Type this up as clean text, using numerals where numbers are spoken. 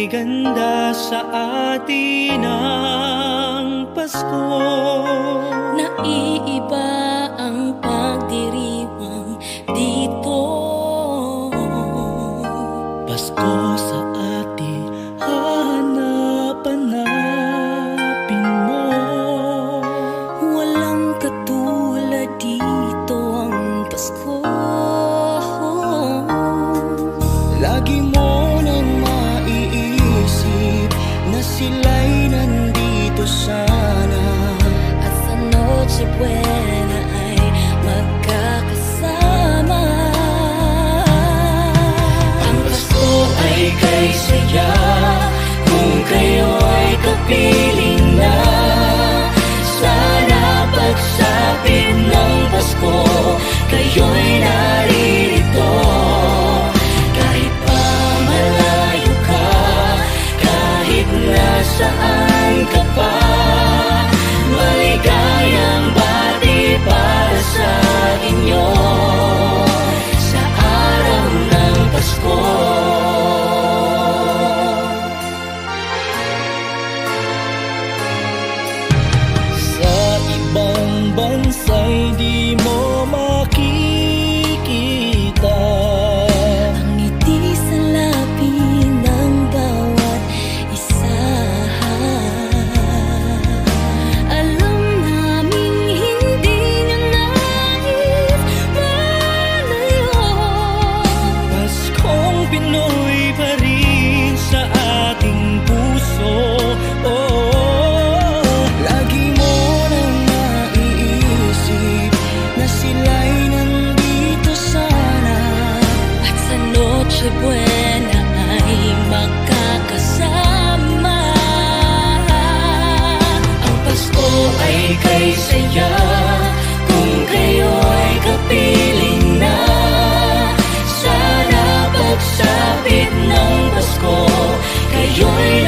May ganda sa atin ang Pasko. Naiiba ang pagdiriwang dito. Pasko sa atin, hanap-hanapin mo. Walang katulad dito ang Pasko. Lagi mo nang maiisip na sila'y nandito sana, At sa Noche Buena ay magkakasama. ang Pasko ay kay saya kung kayo'y kapiling na. Sana pagsapit ng Pasko, kayo'y naririto. Kahit pa malayo ka, kahit nasaan ka pa, maligayang bati para sa inyo sa araw ng Pasko. Sa ibang bansa'y di mo makikita Ang ngiti sa labi ng bawat isa. Alam naming hindi niyo nais malayo. Paskong Pinoy pa rin sa ating puso. Lagi mo nang naiisip na sila'y nandito sana, At sa Noche Buena ay magkakasama. ang Pasko ay kay saya kung kayo'y kapiling na. Sana pagsapit ng Pasko, kayo'y